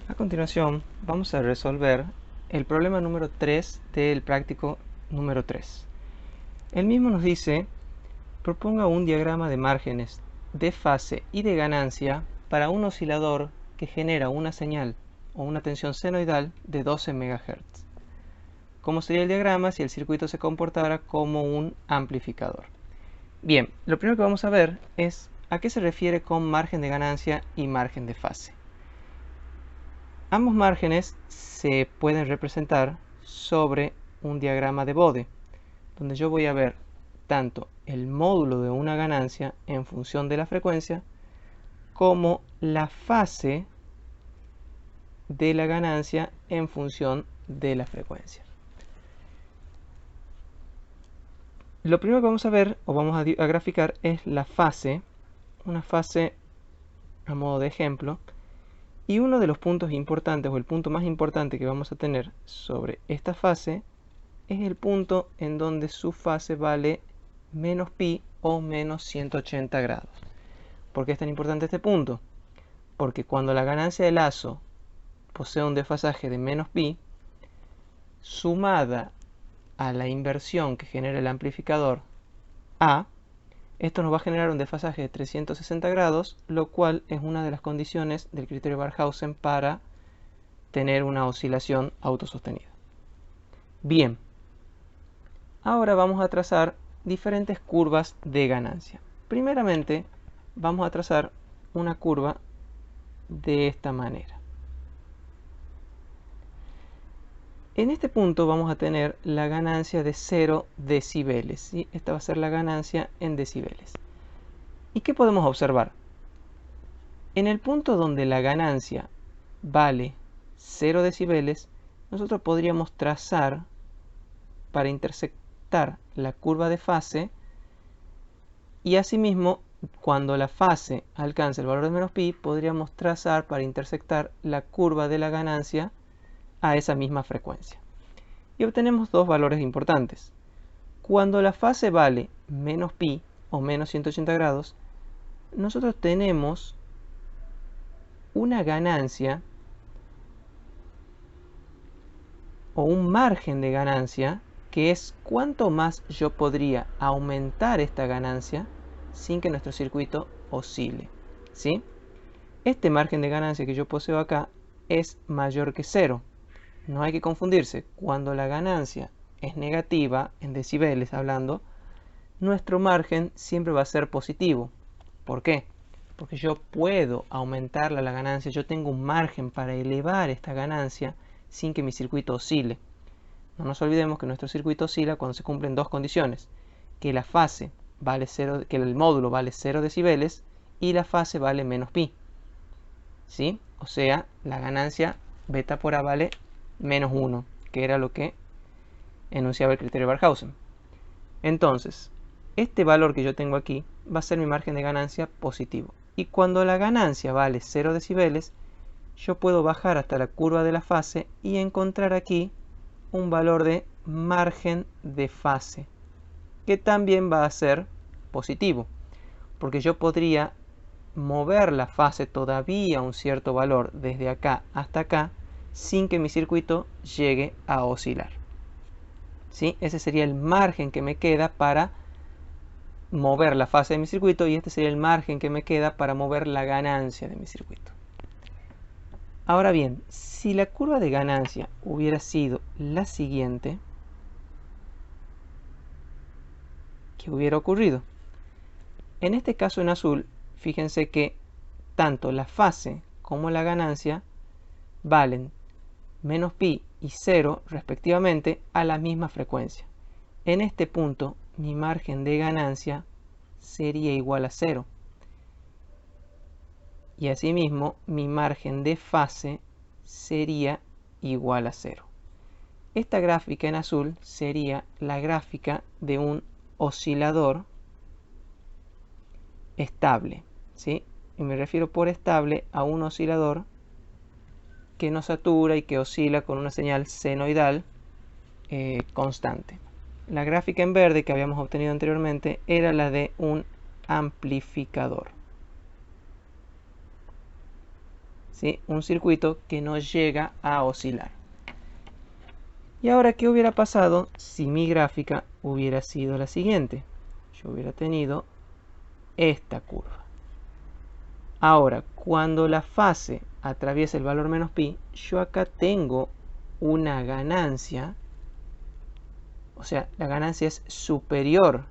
A continuación, vamos a resolver el problema número 3 del práctico número 3. El mismo nos dice, proponga un diagrama de márgenes de fase y de ganancia para un oscilador que genera una señal o una tensión senoidal de 12 MHz. ¿Cómo sería el diagrama si el circuito se comportara como un amplificador? Bien, lo primero que vamos a ver es a qué se refiere con margen de ganancia y margen de fase. Ambos márgenes se pueden representar sobre un diagrama de Bode, donde yo voy a ver tanto el módulo de una ganancia en función de la frecuencia, como la fase de la ganancia en función de la frecuencia. Lo primero que vamos a ver, o vamos a graficar, es la fase, una fase a modo de ejemplo. Y uno de los puntos importantes, o el punto más importante que vamos a tener sobre esta fase, es el punto en donde su fase vale menos pi o menos 180 grados. ¿Por qué es tan importante este punto? Porque cuando la ganancia de lazo posee un desfasaje de menos pi, sumada a la inversión que genera el amplificador A, esto nos va a generar un desfasaje de 360 grados, lo cual es una de las condiciones del criterio Barkhausen para tener una oscilación autosostenida. Bien, ahora vamos a trazar diferentes curvas de ganancia. Primeramente, vamos a trazar una curva de esta manera. En este punto vamos a tener la ganancia de 0 decibeles. ¿Sí? Esta va a ser la ganancia en decibeles. ¿Y qué podemos observar? En el punto donde la ganancia vale 0 decibeles, nosotros podríamos trazar para intersectar la curva de fase, y asimismo cuando la fase alcance el valor de menos pi, podríamos trazar para intersectar la curva de la ganancia a esa misma frecuencia. Y obtenemos dos valores importantes. Cuando la fase vale menos pi o menos 180 grados, nosotros tenemos una ganancia o un margen de ganancia, que es cuánto más yo podría aumentar esta ganancia sin que nuestro circuito oscile, ¿sí? Este margen de ganancia que yo poseo acá es mayor que 0. No hay que confundirse. Cuando la ganancia es negativa, en decibeles hablando, nuestro margen siempre va a ser positivo. ¿Por qué? Porque yo puedo aumentarla la ganancia, yo tengo un margen para elevar esta ganancia sin que mi circuito oscile. No nos olvidemos que nuestro circuito oscila cuando se cumplen dos condiciones: que la fase vale 0, que el módulo vale 0 decibeles y la fase vale menos pi. ¿Sí? O sea, la ganancia beta por A vale menos 1, que era lo que enunciaba el criterio Barkhausen. Entonces, este valor que yo tengo aquí va a ser mi margen de ganancia positivo. Y cuando la ganancia vale 0 decibeles, yo puedo bajar hasta la curva de la fase y encontrar aquí un valor de margen de fase, que también va a ser positivo, porque yo podría mover la fase todavía a un cierto valor desde acá hasta acá sin que mi circuito llegue a oscilar. ¿Sí? Ese sería el margen que me queda para mover la fase de mi circuito, y este sería el margen que me queda para mover la ganancia de mi circuito. Ahora bien, si la curva de ganancia hubiera sido la siguiente, ¿qué hubiera ocurrido? En este caso en azul, fíjense que tanto la fase como la ganancia valen menos pi y 0 respectivamente a la misma frecuencia. En este punto mi margen de ganancia sería igual a 0. Y asimismo mi margen de fase sería igual a 0. Esta gráfica en azul sería la gráfica de un oscilador estable, ¿sí? Y me refiero por estable a un oscilador que no satura y que oscila con una señal senoidal constante. La gráfica en verde que habíamos obtenido anteriormente era la de un amplificador. ¿sí? Un circuito que no llega a oscilar. Y ahora, ¿qué hubiera pasado si mi gráfica hubiera sido la siguiente? Yo hubiera tenido esta curva. Ahora, cuando la fase atraviesa el valor menos pi, yo acá tengo una ganancia. O sea, la ganancia es superior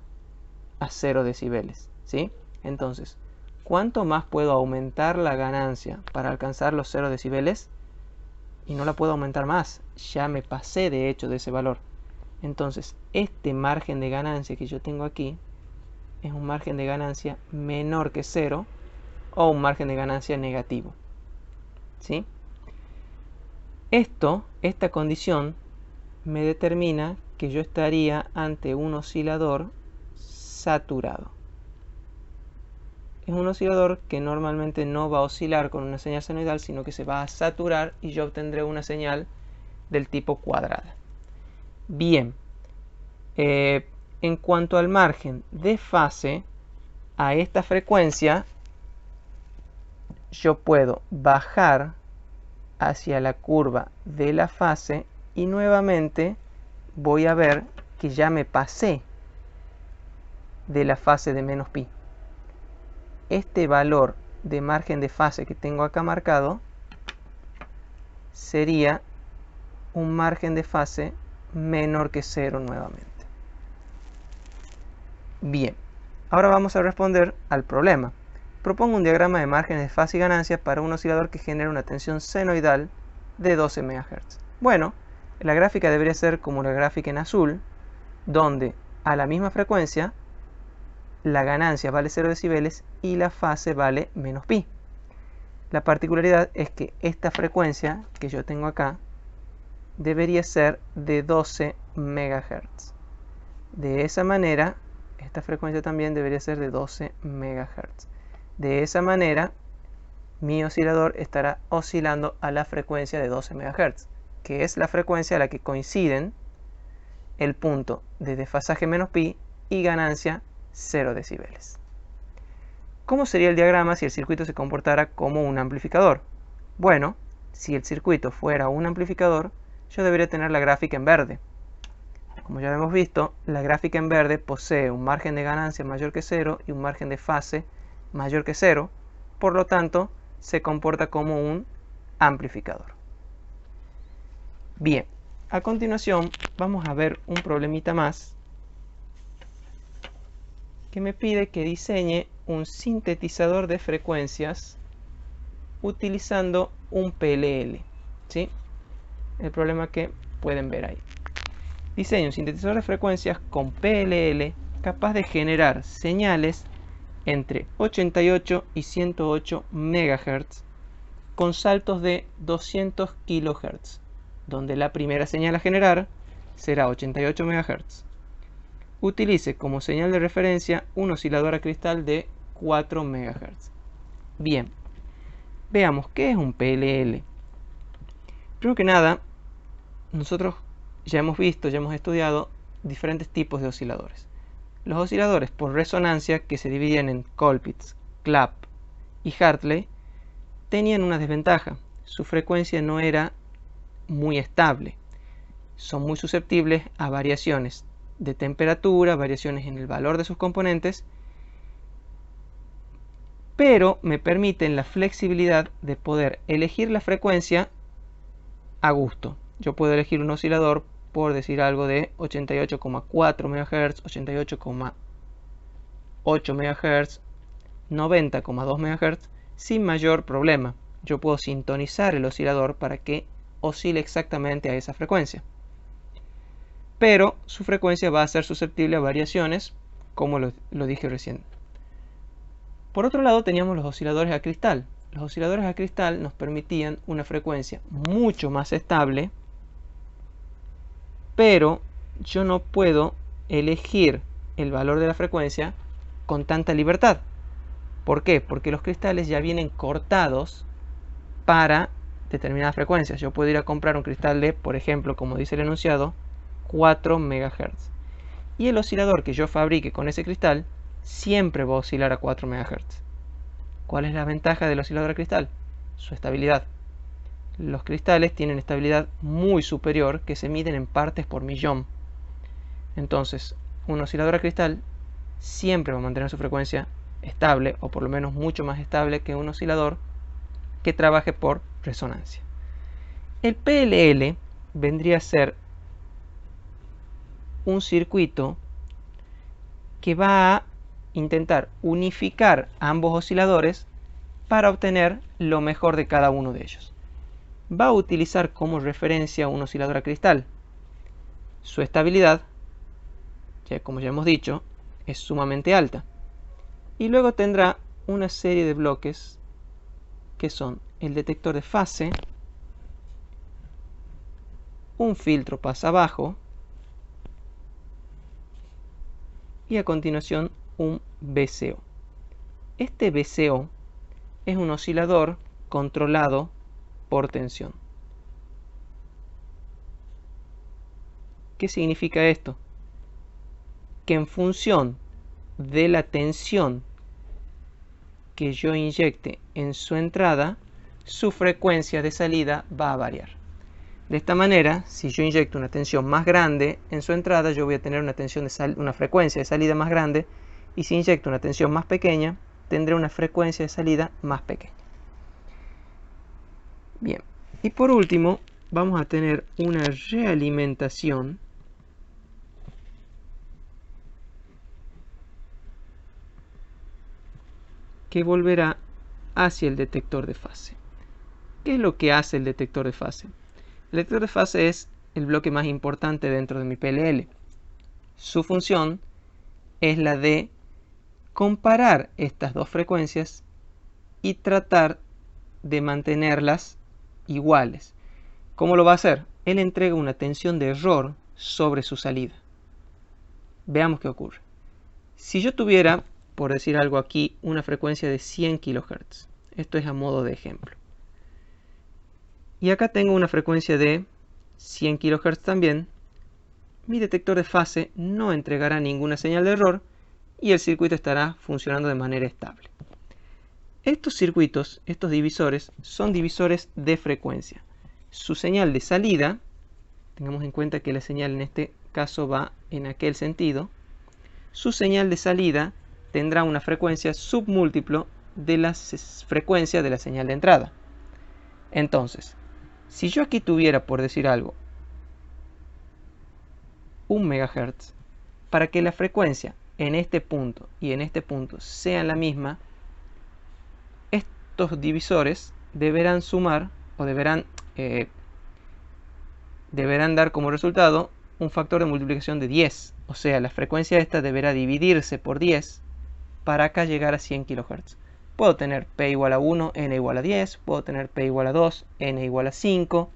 a 0 decibeles, ¿sí? Entonces, ¿cuánto más puedo aumentar la ganancia para alcanzar los 0 decibeles? Y no la puedo aumentar más, ya me pasé de hecho de ese valor. Entonces, este margen de ganancia que yo tengo aquí es un margen de ganancia menor que 0 o un margen de ganancia negativo, ¿sí? Esta condición me determina que yo estaría ante un oscilador saturado. Es un oscilador que normalmente no va a oscilar con una señal senoidal, sino que se va a saturar y yo obtendré una señal del tipo cuadrada. Bien, en cuanto al margen de fase, a esta frecuencia yo puedo bajar hacia la curva de la fase y nuevamente voy a ver que ya me pasé de la fase de menos pi. Este valor de margen de fase que tengo acá marcado sería un margen de fase menor que 0 nuevamente. Bien, ahora vamos a responder al problema. Propongo un diagrama de márgenes de fase y ganancia para un oscilador que genera una tensión senoidal de 12 MHz. Bueno, la gráfica debería ser como la gráfica en azul, donde a la misma frecuencia la ganancia vale 0 decibeles y la fase vale menos pi. La particularidad es que esta frecuencia que yo tengo acá debería ser de 12 MHz. De esa manera, esta frecuencia también debería ser de 12 MHz. De esa manera, mi oscilador estará oscilando a la frecuencia de 12 MHz, que es la frecuencia a la que coinciden el punto de desfasaje menos pi y ganancia 0 decibeles. ¿Cómo sería el diagrama si el circuito se comportara como un amplificador? Bueno, si el circuito fuera un amplificador, yo debería tener la gráfica en verde. Como ya hemos visto, la gráfica en verde posee un margen de ganancia mayor que 0 y un margen de fase mayor que 0, por lo tanto, se comporta como un amplificador. Bien, a continuación vamos a ver un problemita más que me pide que diseñe un sintetizador de frecuencias utilizando un PLL, ¿sí? El problema que pueden ver ahí. Diseño un sintetizador de frecuencias con PLL capaz de generar señales entre 88 y 108 MHz con saltos de 200 kHz, donde la primera señal a generar será 88 MHz. Utilice como señal de referencia un oscilador a cristal de 4 MHz. Bien, veamos qué es un PLL. Primero que nada, nosotros ya hemos visto, ya hemos estudiado diferentes tipos de osciladores. Los osciladores por resonancia, que se dividían en Colpitts, Clapp y Hartley, tenían una desventaja. Su frecuencia no era muy estable. Son muy susceptibles a variaciones de temperatura, variaciones en el valor de sus componentes, pero me permiten la flexibilidad de poder elegir la frecuencia a gusto. Yo puedo elegir un oscilador, por decir algo, de 88,4 MHz, 88,8 MHz, 90,2 MHz, sin mayor problema. Yo puedo sintonizar el oscilador para que oscile exactamente a esa frecuencia. Pero su frecuencia va a ser susceptible a variaciones, como lo dije recién. Por otro lado, teníamos los osciladores a cristal. Los osciladores a cristal nos permitían una frecuencia mucho más estable, pero yo no puedo elegir el valor de la frecuencia con tanta libertad. ¿Por qué? Porque los cristales ya vienen cortados para determinadas frecuencias. Yo puedo ir a comprar un cristal de, por ejemplo, como dice el enunciado, 4 MHz. Y el oscilador que yo fabrique con ese cristal siempre va a oscilar a 4 MHz. ¿Cuál es la ventaja del oscilador a cristal? su estabilidad. Los cristales tienen estabilidad muy superior que se miden en partes por millón. Entonces, un oscilador a cristal siempre va a mantener su frecuencia estable, o por lo menos mucho más estable que un oscilador que trabaje por resonancia. El PLL vendría a ser un circuito que va a intentar unificar ambos osciladores para obtener lo mejor de cada uno de ellos. Va a utilizar como referencia un oscilador a cristal. Su estabilidad, como ya hemos dicho, es sumamente alta. Y luego tendrá una serie de bloques que son el detector de fase, un filtro pasabajo y a continuación un VCO. Este VCO es un oscilador controlado por tensión. ¿Qué significa esto? Que en función de la tensión que yo inyecte en su entrada, su frecuencia de salida va a variar. De esta manera, si yo inyecto una tensión más grande en su entrada, yo voy a tener una frecuencia de salida más grande, y si inyecto una tensión más pequeña, tendré una frecuencia de salida más pequeña. Bien, y por último, vamos a tener una realimentación que volverá hacia el detector de fase. ¿Qué es lo que hace el detector de fase? El detector de fase es el bloque más importante dentro de mi PLL. Su función es la de comparar estas dos frecuencias y tratar de mantenerlas iguales. ¿Cómo lo va a hacer? Él entrega una tensión de error sobre su salida. Veamos qué ocurre. Si yo tuviera, por decir algo aquí, una frecuencia de 100 kHz, esto es a modo de ejemplo, y acá tengo una frecuencia de 100 kHz también, mi detector de fase no entregará ninguna señal de error y el circuito estará funcionando de manera estable. Estos circuitos, estos divisores, son divisores de frecuencia. Su señal de salida, tengamos en cuenta que la señal en este caso va en aquel sentido, su señal de salida tendrá una frecuencia submúltiplo de la frecuencia de la señal de entrada. Entonces, si yo aquí tuviera, por decir algo, 1 MHz, para que la frecuencia en este punto y en este punto sean la misma, estos divisores deberán sumar o deberán dar como resultado un factor de multiplicación de 10. O sea, la frecuencia esta deberá dividirse por 10 para acá llegar a 100 kHz. Puedo tener P igual a 1, N igual a 10, puedo tener P igual a 2, N igual a 5,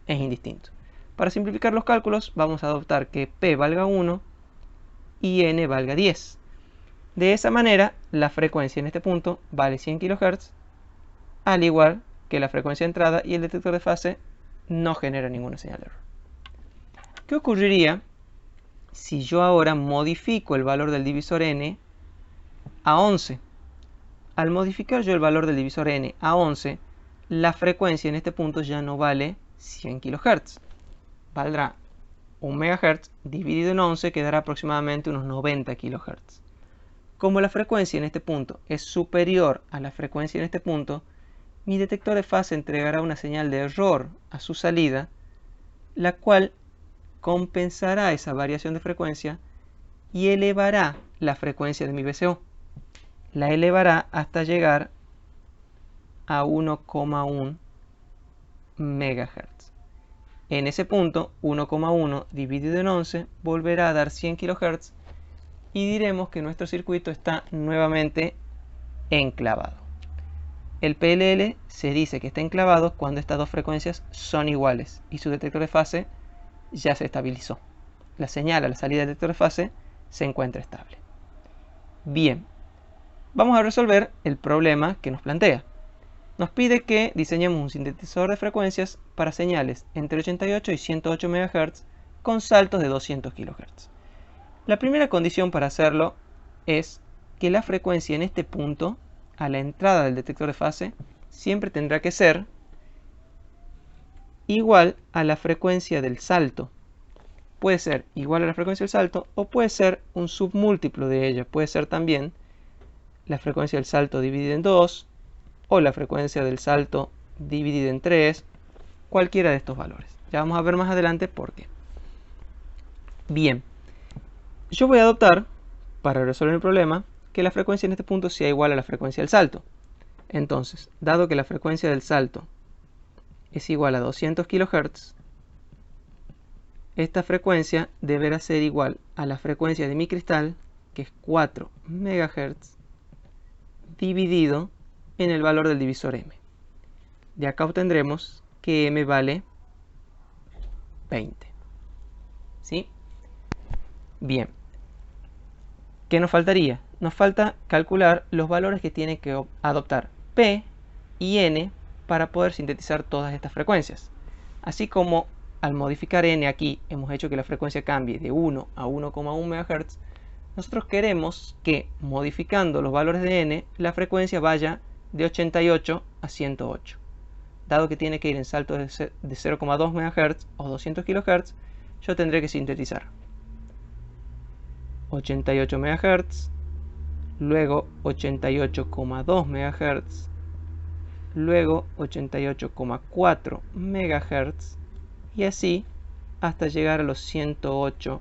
es indistinto. Para simplificar los cálculos vamos a adoptar que P valga 1 y N valga 10. De esa manera la frecuencia en este punto vale 100 kHz, al igual que la frecuencia de entrada, y el detector de fase no genera ninguna señal de error. ¿Qué ocurriría si yo ahora modifico el valor del divisor N a 11? Al modificar yo el valor del divisor N a 11, la frecuencia en este punto ya no vale 100 kHz. Valdrá 1 MHz dividido en 11, que dará aproximadamente unos 90 kHz. Como la frecuencia en este punto es superior a la frecuencia en este punto, mi detector de fase entregará una señal de error a su salida, la cual compensará esa variación de frecuencia y elevará la frecuencia de mi VCO. La elevará hasta llegar a 1,1 MHz. En ese punto, 1,1 dividido en 11 volverá a dar 100 kHz y diremos que nuestro circuito está nuevamente enclavado. El PLL se dice que está enclavado cuando estas dos frecuencias son iguales y su detector de fase ya se estabilizó. La señal a la salida del detector de fase se encuentra estable. Bien, vamos a resolver el problema que nos plantea. Nos pide que diseñemos un sintetizador de frecuencias para señales entre 88 y 108 MHz con saltos de 200 kHz. La primera condición para hacerlo es que la frecuencia en este punto, a la entrada del detector de fase, siempre tendrá que ser igual a la frecuencia del salto. Puede ser igual a la frecuencia del salto o puede ser un submúltiplo de ella. Puede ser también la frecuencia del salto dividida en 2 o la frecuencia del salto dividida en 3, cualquiera de estos valores. Ya vamos a ver más adelante por qué. Bien, yo voy a adoptar, para resolver el problema, que la frecuencia en este punto sea igual a la frecuencia del salto. Entonces, dado que la frecuencia del salto es igual a 200 kHz, esta frecuencia deberá ser igual a la frecuencia de mi cristal, que es 4 MHz, dividido en el valor del divisor m. De acá obtendremos que m vale 20. ¿Sí? Bien. ¿Qué nos faltaría? Nos falta calcular los valores que tiene que adoptar P y N para poder sintetizar todas estas frecuencias. Así como al modificar N aquí hemos hecho que la frecuencia cambie de 1 a 1,1 MHz, nosotros queremos que modificando los valores de N la frecuencia vaya de 88 a 108. Dado que tiene que ir en saltos de 0,2 MHz o 200 kHz, yo tendré que sintetizar 88 MHz, luego 88,2 MHz, luego 88,4 MHz y así hasta llegar a los 108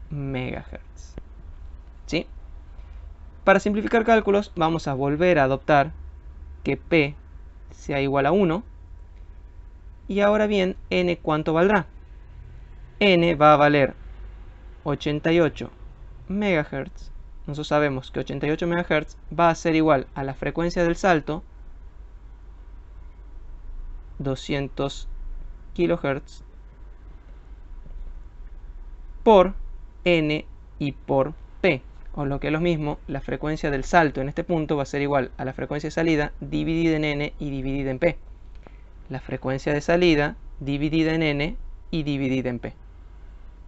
MHz. ¿Sí? Para simplificar cálculos vamos a volver a adoptar que P sea igual a 1 y ahora bien, N ¿cuánto valdrá? N va a valer 88 MHz. Nosotros sabemos que 88 MHz va a ser igual a la frecuencia del salto 200 kHz por N y por P, o lo que es lo mismo, la frecuencia del salto en este punto va a ser igual a la frecuencia de salida dividida en N y dividida en P. La frecuencia de salida dividida en N y dividida en P.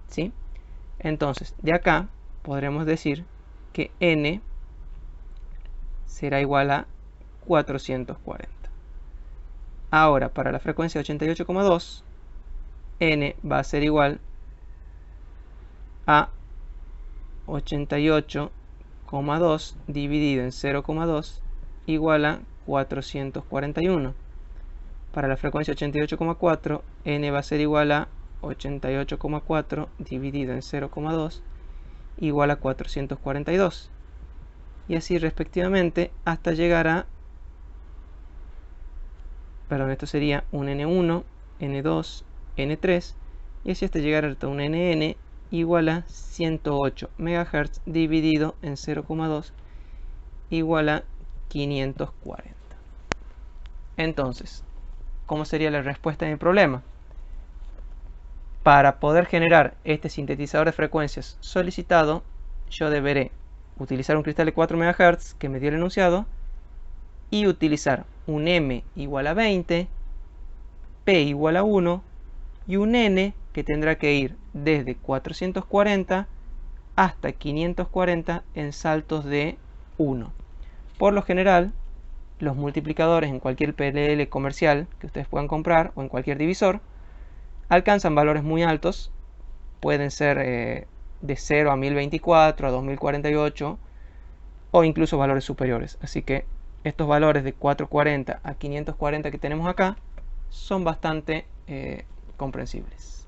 ¿Sí? Entonces, de acá podremos decir que N será igual a 440. Ahora, para la frecuencia 88,2, N va a ser igual a 88,2 dividido en 0,2 igual a 441. Para la frecuencia 88,4, N va a ser igual a 88,4 dividido en 0,2 igual a 442. Y así respectivamente hasta llegar a, esto sería un N1, N2, N3 y así hasta llegar hasta un NN igual a 108 MHz dividido en 0,2 igual a 540. Entonces, ¿cómo sería la respuesta de mi problema? Para poder generar este sintetizador de frecuencias solicitado, yo deberé utilizar un cristal de 4 MHz que me dio el enunciado y utilizar un M igual a 20, P igual a 1 y un N que tendrá que ir desde 440 hasta 540 en saltos de 1. Por lo general, los multiplicadores en cualquier PLL comercial que ustedes puedan comprar o en cualquier divisor alcanzan valores muy altos, pueden ser de 0 a 1024, a 2048 o incluso valores superiores. Así que estos valores de 440 a 540 que tenemos acá son bastante comprensibles.